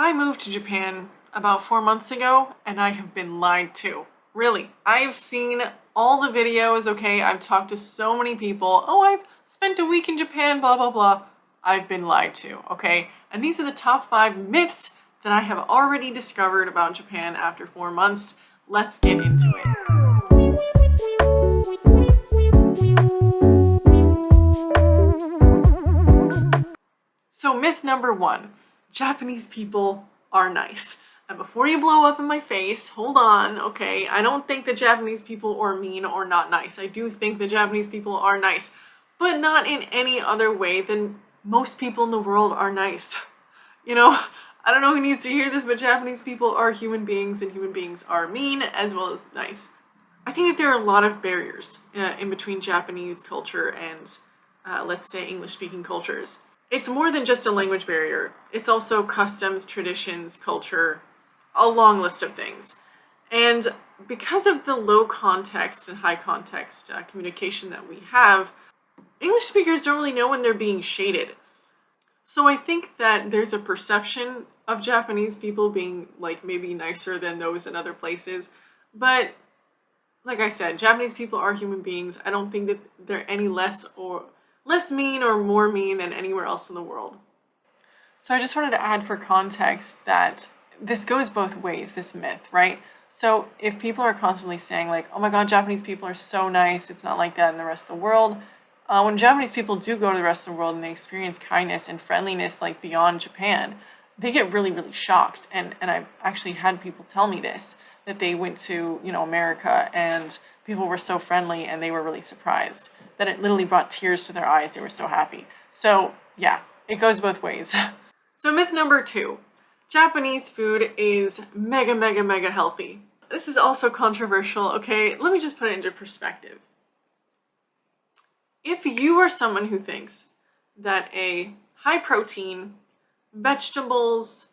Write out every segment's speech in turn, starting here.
I moved to Japan about 4 months ago and I have been lied to. Really, I have seen all the videos, okay? I've talked to so many people. Oh, I've spent a week in Japan, blah, blah, blah. I've been lied to, okay? And these are the top 5 myths that I have already discovered about Japan after 4 months. Let's get into it. So myth number 1, Japanese people are nice. And before you blow up in my face, hold on, okay? I don't think the Japanese people are mean or not nice. I do think the Japanese people are nice, but not in any other way than most people in the world are nice. You know, I don't know who needs to hear this, but Japanese people are human beings and human beings are mean as well as nice. I think that there are a lot of barriers in between Japanese culture and, let's say, English-speaking cultures. It's more than just a language barrier. It's also customs, traditions, culture, a long list of things. And because of the low context and high context communication that we have, English speakers don't really know when they're being shaded. So I think that there's a perception of Japanese people being like maybe nicer than those in other places. But like I said, Japanese people are human beings. I don't think that they're any less mean or more mean than anywhere else in the world. So I just wanted to add for context that this goes both ways, this myth, right? So if people are constantly saying like, oh my God, Japanese people are so nice, it's not like that in the rest of the world. When Japanese people do go to the rest of the world and they experience kindness and friendliness like beyond Japan, they get really, really shocked. And I've actually had people tell me this, that they went to, America and people were so friendly and they were really surprised, that it literally brought tears to their eyes. They were so happy. So yeah, it goes both ways. So myth number 2, Japanese food is mega, mega, mega healthy. This is also controversial, okay? Let me just put it into perspective. If you are someone who thinks that a high protein, vegetables,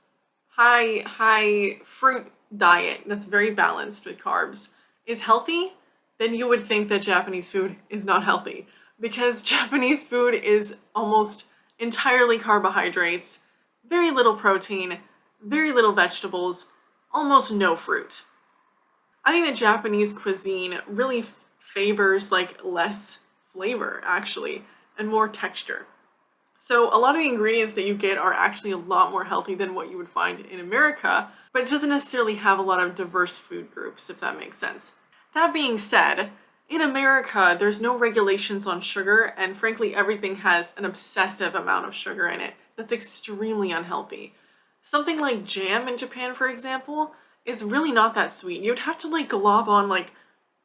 high fruit diet that's very balanced with carbs is healthy, then you would think that Japanese food is not healthy, because Japanese food is almost entirely carbohydrates, very little protein, very little vegetables, almost no fruit. I think that Japanese cuisine really favors like less flavor actually and more texture. So a lot of the ingredients that you get are actually a lot more healthy than what you would find in America, but it doesn't necessarily have a lot of diverse food groups, if that makes sense. That being said, in America, there's no regulations on sugar, and frankly, everything has an obsessive amount of sugar in it that's extremely unhealthy. Something like jam in Japan, for example, is really not that sweet. You'd have to like glob on like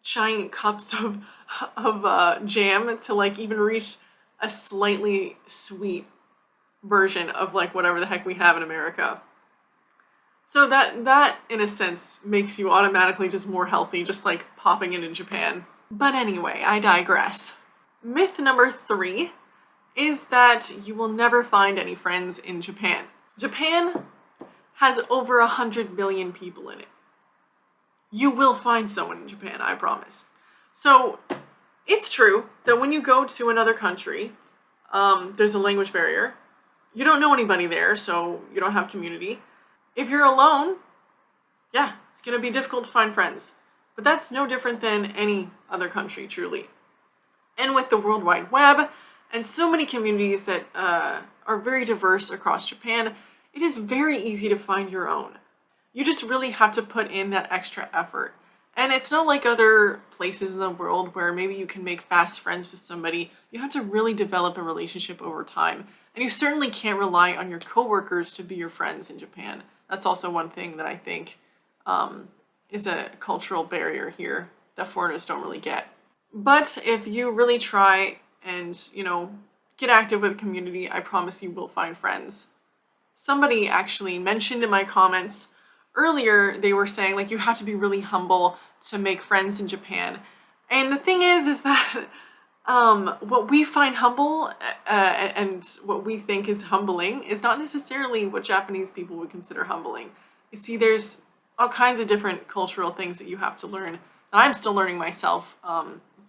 giant cups of jam to like even reach a slightly sweet version of like whatever the heck we have in America. So that in a sense makes you automatically just more healthy, just like popping in Japan. But anyway, I digress. Myth number 3 is that you will never find any friends in Japan. Japan has over 100 million people in it. You will find someone in Japan, I promise. So it's true that when you go to another country, there's a language barrier. You don't know anybody there, so you don't have community. If you're alone, yeah, it's going to be difficult to find friends. But that's no different than any other country, truly. And with the World Wide Web and so many communities that are very diverse across Japan, it is very easy to find your own. You just really have to put in that extra effort. And it's not like other places in the world where maybe you can make fast friends with somebody. You have to really develop a relationship over time. And you certainly can't rely on your coworkers to be your friends in Japan. That's also one thing that I think is a cultural barrier here that foreigners don't really get. But if you really try and, get active with the community, I promise you will find friends. Somebody actually mentioned in my comments earlier, they were saying like you have to be really humble to make friends in Japan. And the thing is that what we find humble and what we think is humbling is not necessarily what Japanese people would consider humbling. You see, there's all kinds of different cultural things that you have to learn, and I'm still learning myself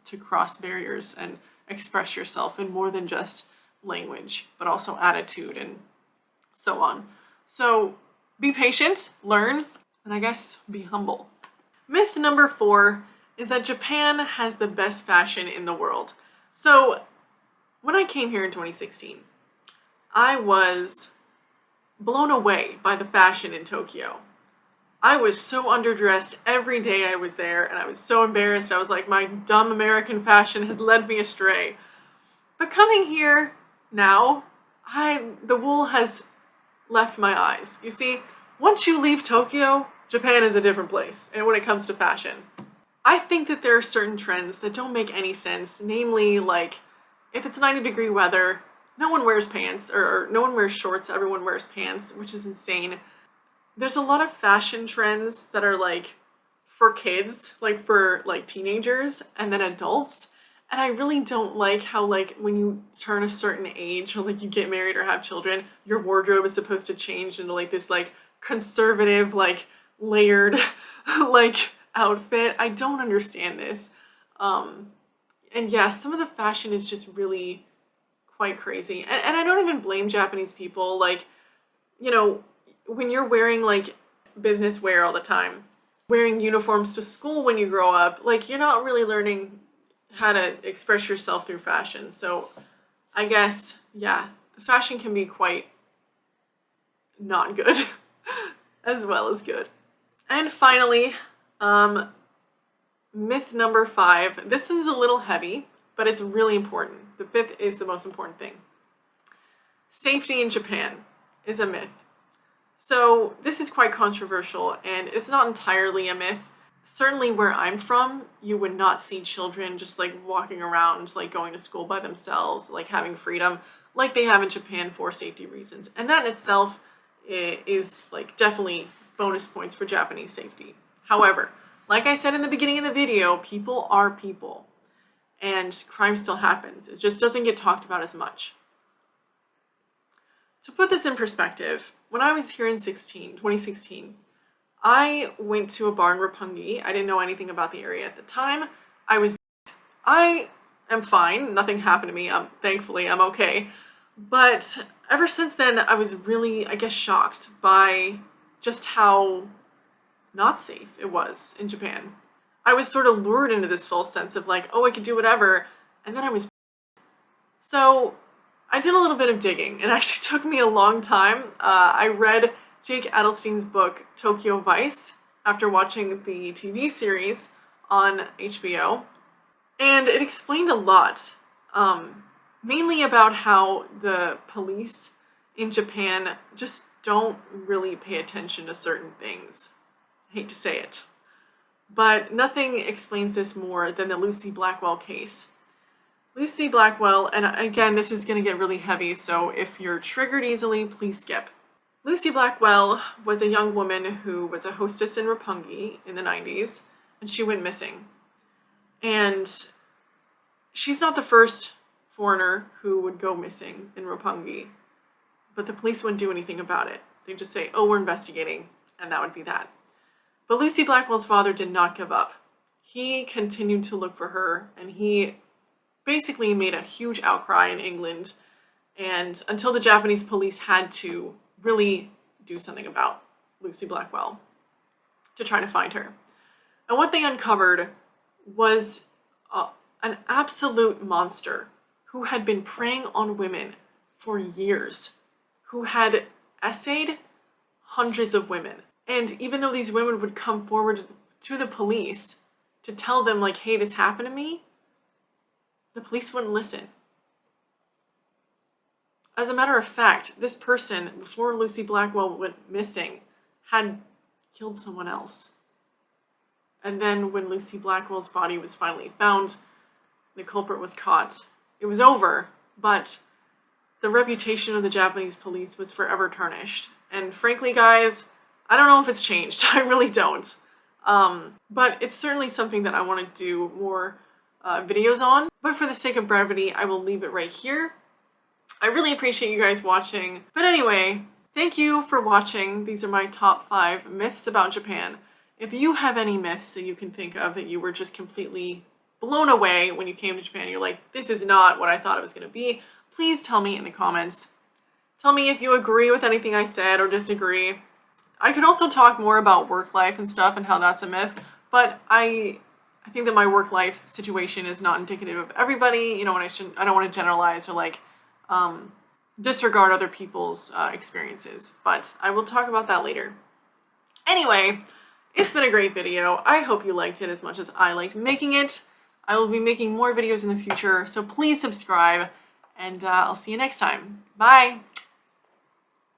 to cross barriers and express yourself in more than just language, but also attitude and so on. So Be patient, learn, and I guess be humble. Myth number 4 is that Japan has the best fashion in the world. So when I came here in 2016, I was blown away by the fashion in Tokyo. I was so underdressed every day I was there, and I was so embarrassed. I was like, my dumb American fashion has led me astray. But coming here now, the wool has left my eyes. You see, once you leave Tokyo, Japan is a different place, and when it comes to fashion. I think that there are certain trends that don't make any sense, namely, like, if it's 90-degree weather, no one wears pants, or no one wears shorts, everyone wears pants, which is insane. There's a lot of fashion trends that are, like, for kids, like, for, like, teenagers, and then adults, and I really don't like how, like, when you turn a certain age, or, like, you get married or have children, your wardrobe is supposed to change into, like, this, like, conservative, like, layered, like, outfit. I don't understand this. And yeah, some of the fashion is just really quite crazy. And I don't even blame Japanese people. Like, you know, when you're wearing, like, business wear all the time, wearing uniforms to school when you grow up, like, you're not really learning how to express yourself through fashion. So I guess, yeah, the fashion can be quite not good as well as good. And finally, myth number 5. This one's a little heavy, but it's really important. The 5th is the most important thing. Safety in Japan is a myth. So this is quite controversial, and it's not entirely a myth. Certainly where I'm from, you would not see children just, like, walking around, like, going to school by themselves, like, having freedom, like they have in Japan for safety reasons. And that in itself is, like, definitely bonus points for Japanese safety. However, like I said in the beginning of the video, people are people, and crime still happens. It just doesn't get talked about as much. To put this in perspective, when I was here in 2016, I went to a bar in Roppongi. I didn't know anything about the area at the time. I am fine. Nothing happened to me. Thankfully, I'm okay. But ever since then, I was really, I guess, shocked by just how not safe it was in Japan. I was sort of lured into this false sense of, like, oh, I could do whatever, and then I was. So I did a little bit of digging. It actually took me a long time. I read Jake Adelstein's book, Tokyo Vice, after watching the TV series on HBO, and it explained a lot, mainly about how the police in Japan just don't really pay attention to certain things. I hate to say it, but nothing explains this more than the Lucy Blackwell case. Lucy Blackwell, and again, this is going to get really heavy, so if you're triggered easily, please skip. Lucy Blackwell was a young woman who was a hostess in Roppongi in the 90s, and she went missing. And she's not the first foreigner who would go missing in Roppongi, but the police wouldn't do anything about it. They'd just say, oh, we're investigating, and that would be that. But Lucy Blackwell's father did not give up. He continued to look for her, and he basically made a huge outcry in England, and until the Japanese police had to really do something about Lucy Blackwell to try to find her. And what they uncovered was an absolute monster who had been preying on women for years, who had essayed hundreds of women. And even though these women would come forward to the police to tell them, like, hey, this happened to me, the police wouldn't listen. As a matter of fact, this person, before Lucy Blackwell went missing, had killed someone else. And then when Lucy Blackwell's body was finally found, the culprit was caught. It was over, but the reputation of the Japanese police was forever tarnished. And frankly, guys, I don't know if it's changed. I really don't. But it's certainly something that I want to do more videos on. But for the sake of brevity, I will leave it right here. I really appreciate you guys watching. But anyway, thank you for watching. These are my top 5 myths about Japan. If you have any myths that you can think of that you were just completely blown away when you came to Japan, you're like, this is not what I thought it was going to be, please tell me in the comments. Tell me if you agree with anything I said or disagree. I could also talk more about work life and stuff and how that's a myth, but I think that my work life situation is not indicative of everybody. You know, and I don't want to generalize or like disregard other people's experiences, but I will talk about that later. Anyway, it's been a great video. I hope you liked it as much as I liked making it. I will be making more videos in the future, so please subscribe, and I'll see you next time. Bye!